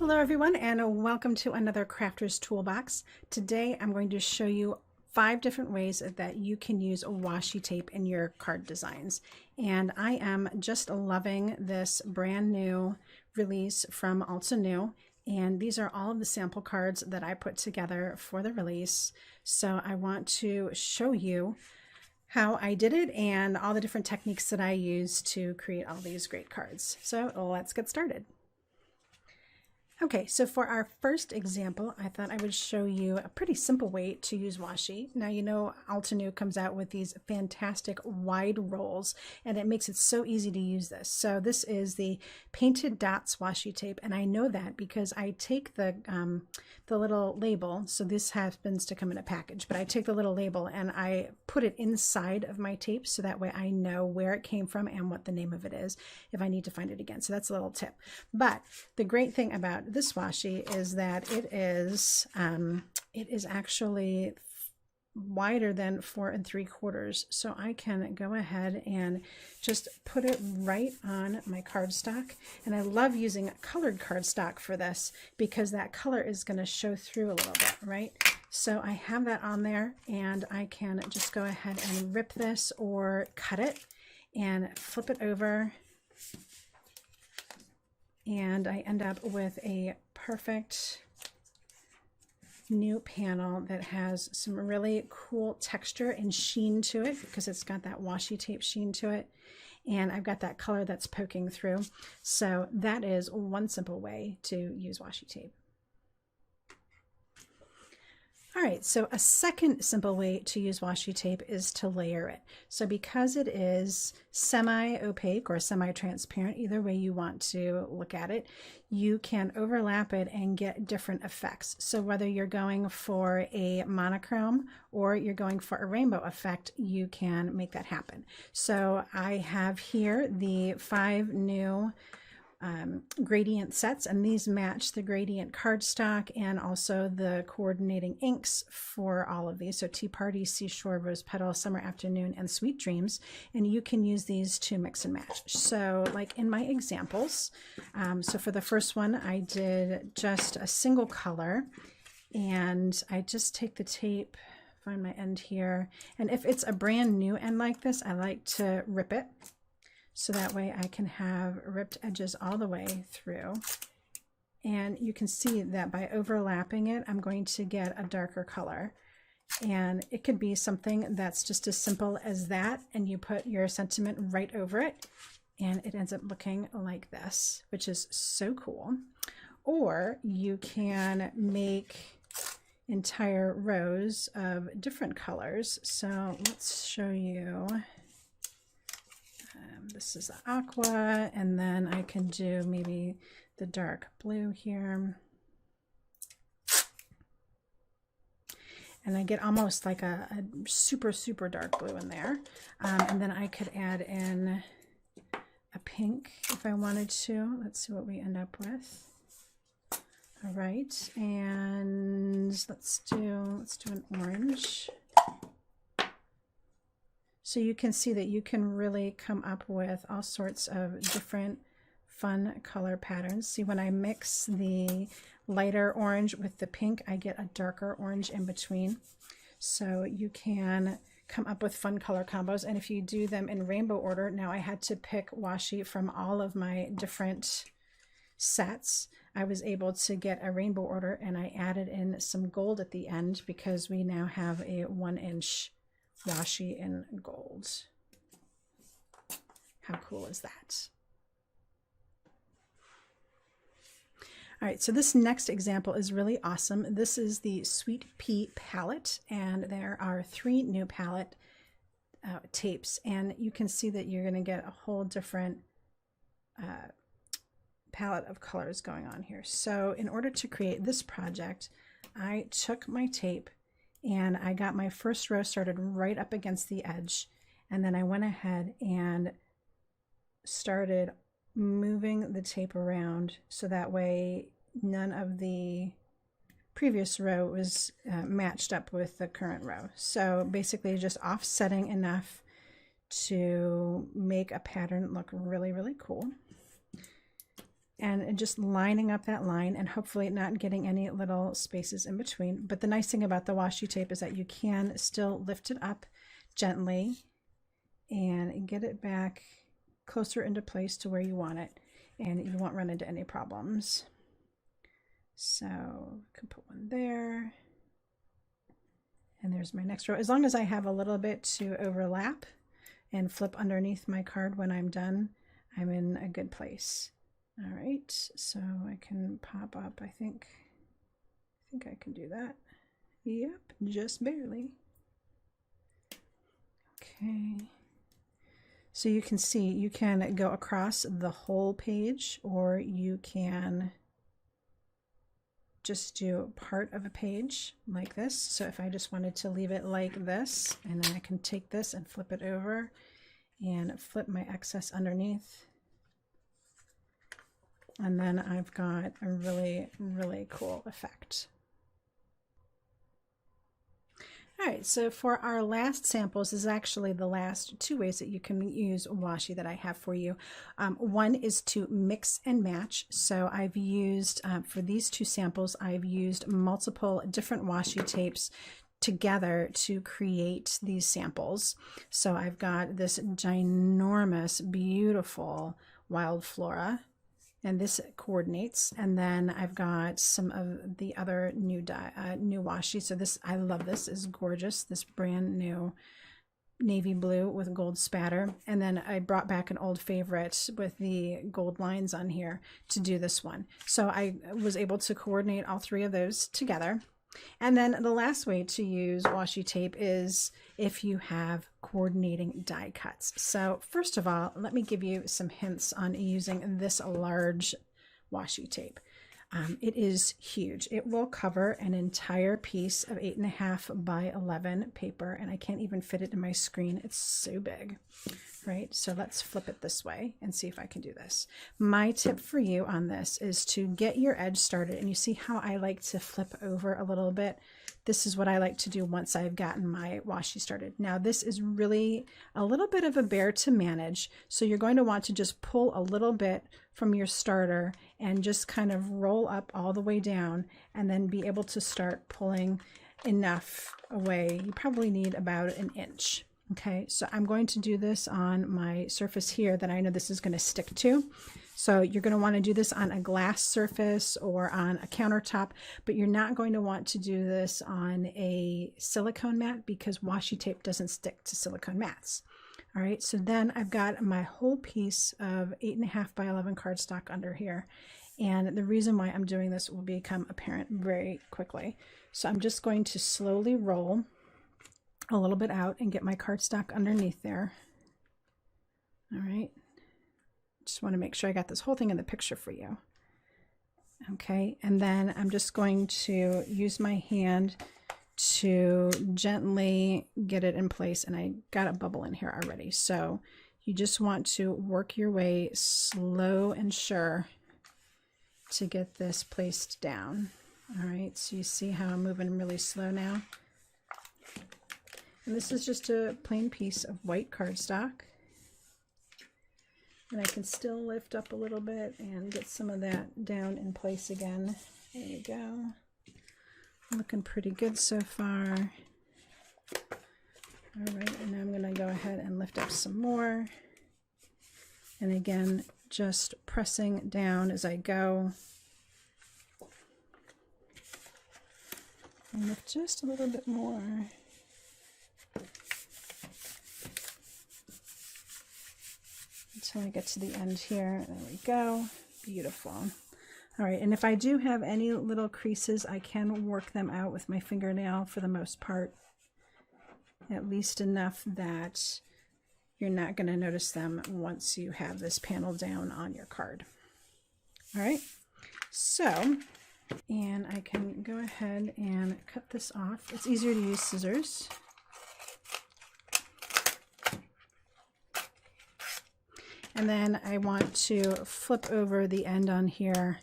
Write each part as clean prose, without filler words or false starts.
Hello everyone, and welcome to another Crafter's Toolbox. Today I'm going to show you 5 different ways that you can use washi tape in your card designs. And I am just loving this brand new release from Altenew. And these are all of the sample cards that I put together for the release. So I want to show you how I did it and all the different techniques that I use to create all these great cards. So let's get started. Okay, so for our first example, I thought I would show you a pretty simple way to use washi. Now, you know, Altenew comes out with these fantastic wide rolls, and it makes it so easy to use this. So this is the Painted Dots washi tape, and I know that because I take the little label. So this happens to come in a package, but I take the little label and I put it inside of my tape so that way I know where it came from and what the name of it is if I need to find it again. So that's a little tip. But the great thing about this washi is that it is actually wider than 4 3/4, so I can go ahead and just put it right on my cardstock. And I love using colored cardstock for this because that color is going to show through a little bit, right? So I have that on there, and I can just go ahead and rip this or cut it and flip it over, and I end up with a perfect new panel that has some really cool texture and sheen to it because it's got that washi tape sheen to it, and I've got that color that's poking through. So that is one simple way to use washi tape. All right, so a second simple way to use washi tape is to layer it. So because it is semi-opaque or semi-transparent, either way you want to look at it, you can overlap it and get different effects. So whether you're going for a monochrome or you're going for a rainbow effect, you can make that happen. So I have here the 5 new gradient sets, and these match the gradient cardstock and also the coordinating inks for all of these. So Tea Party, Seashore, Rose Petal, Summer Afternoon, and Sweet Dreams. And you can use these to mix and match. So like in my examples, so for the first one, I did just a single color, and I just take the tape, find my end here. And if it's a brand new end like this, I like to rip it, so that way I can have ripped edges all the way through. And you can see that by overlapping it, I'm going to get a darker color. And it could be something that's just as simple as that, and you put your sentiment right over it, and it ends up looking like this, which is so cool. Or you can make entire rows of different colors. So let's show you. This is the aqua, and then I can do maybe the dark blue here. And I get almost like a super, super dark blue in there. And then I could add in a pink if I wanted to. Let's see what we end up with. All right, and let's do an orange. So you can see that you can really come up with all sorts of different fun color patterns. See, when I mix the lighter orange with the pink, I get a darker orange in between. So you can come up with fun color combos. And if you do them in rainbow order, now I had to pick washi from all of my different sets. I was able to get a rainbow order, and I added in some gold at the end because we now have a 1-inch washi in gold. How cool is that? All right, so this next example is really awesome. This is the Sweet Pea Palette, and there are 3 new palette tapes, and you can see that you're going to get a whole different palette of colors going on here. So in order to create this project, I took my tape and I got my first row started right up against the edge, and then I went ahead and started moving the tape around so that way none of the previous row was matched up with the current row. So basically just offsetting enough to make a pattern look really, really cool. and just lining up that line and hopefully not getting any little spaces in between. But the nice thing about the washi tape is that you can still lift it up gently and get it back closer into place to where you want it, and you won't run into any problems. So I can put one there, and there's my next row. As long as I have a little bit to overlap and flip underneath my card when I'm done, I'm in a good place. All right, so I can pop up, I think I can do that. Yep, just barely. Okay. So you can see you can go across the whole page, or you can just do part of a page like this. So if I just wanted to leave it like this, and then I can take this and flip it over and flip my excess underneath. And then I've got a really, really cool effect. All right, so for our last samples, this is actually the last two ways that you can use washi that I have for you. One is to mix and match. So I've used, for these two samples, I've used multiple different washi tapes together to create these samples. So I've got this ginormous, beautiful wild flora, and this coordinates. And then I've got some of the other new washi. So this, I love this, is gorgeous. This brand new navy blue with gold spatter. And then I brought back an old favorite with the gold lines on here to do this one. So I was able to coordinate all three of those together. And then the last way to use washi tape is if you have coordinating die cuts. So first of all, let me give you some hints on using this large washi tape. It is huge. It will cover an entire piece of 8.5 by 11 paper, and I can't even fit it in my screen. It's so big, right? So let's flip it this way and see if I can do this. My tip for you on this is to get your edge started, and you see how I like to flip over a little bit. This is what I like to do once I've gotten my washi started. Now this is really a little bit of a bear to manage, so you're going to want to just pull a little bit from your starter and just kind of roll up all the way down, and then be able to start pulling enough away. You probably need about an inch. Okay, so I'm going to do this on my surface here that I know this is going to stick to. So you're going to want to do this on a glass surface or on a countertop, but you're not going to want to do this on a silicone mat because washi tape doesn't stick to silicone mats. All right, so then I've got my whole piece of 8.5 by 11 cardstock under here. And the reason why I'm doing this will become apparent very quickly. So I'm just going to slowly roll a little bit out and get my cardstock underneath there. All right. Just want to make sure I got this whole thing in the picture for you. Okay, and then I'm just going to use my hand to gently get it in place, and I got a bubble in here already. So you just want to work your way slow and sure to get this placed down. All right, so you see how I'm moving really slow now. And this is just a plain piece of white cardstock. And I can still lift up a little bit and get some of that down in place again. There you go. Looking pretty good so far. All right, and now I'm going to go ahead and lift up some more. And again, just pressing down as I go. And lift just a little bit more. Until I get to the end here. There we go. Beautiful. All right, and if I do have any little creases, I can work them out with my fingernail for the most part. At least enough that you're not going to notice them once you have this panel down on your card. All right, so, and I can go ahead and cut this off. It's easier to use scissors. And then I want to flip over the end on here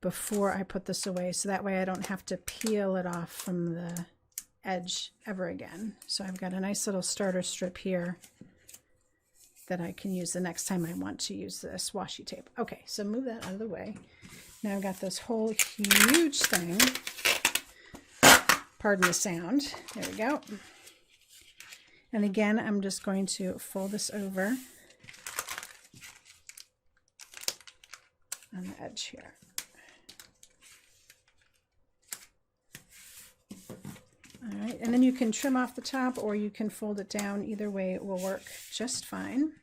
before I put this away, so that way I don't have to peel it off from the edge ever again. So I've got a nice little starter strip here. that I can use the next time I want to use this washi tape. Okay, so move that out of the way. Now I've got this whole huge thing. Pardon the sound. There we go. And again, I'm just going to fold this over on the edge here. All right, and then you can trim off the top or you can fold it down. Either way, it will work just fine.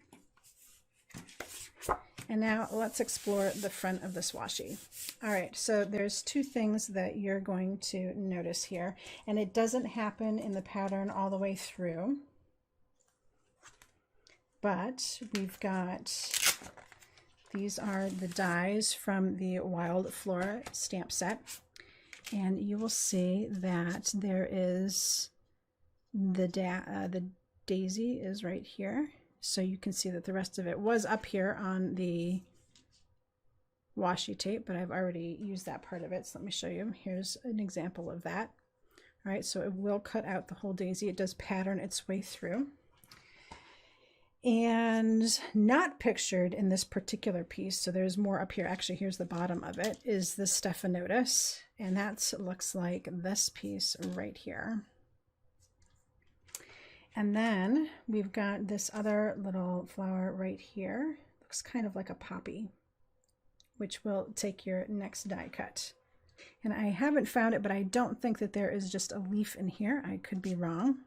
And now let's explore the front of this washi. All right, so there's two things that you're going to notice here, and it doesn't happen in the pattern all the way through, but we've got, these are the dies from the Wild Flora stamp set, and you will see that there is the daisy is right here. So you can see that the rest of it was up here on the washi tape, but I've already used that part of it. So let me show you. Here's an example of that. All right, so it will cut out the whole daisy. It does pattern its way through. And not pictured in this particular piece, so there's more up here. Actually, here's the bottom of it, is the stephanotis. And that looks like this piece right here. And then we've got this other little flower right here. Looks kind of like a poppy, which will take your next die cut. And I haven't found it, but I don't think that there is just a leaf in here. I could be wrong.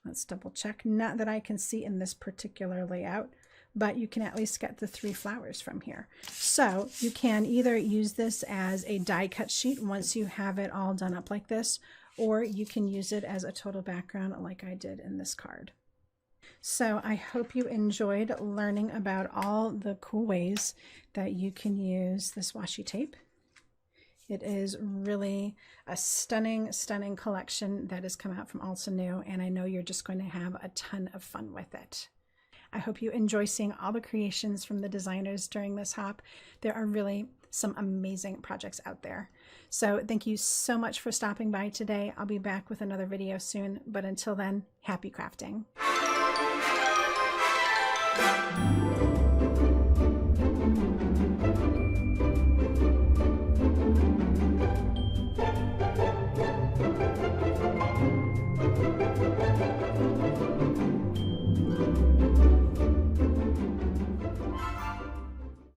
Let's double check. Not that I can see in this particular layout, but you can at least get the 3 flowers from here. So you can either use this as a die cut sheet once you have it all done up like this, or you can use it as a total background like I did in this card. So I hope you enjoyed learning about all the cool ways that you can use this washi tape. It is really a stunning, stunning collection that has come out from Altenew, and I know you're just going to have a ton of fun with it. I hope you enjoy seeing all the creations from the designers during this hop. There are really some amazing projects out there. So thank you so much for stopping by today. I'll be back with another video soon, but until then, happy crafting.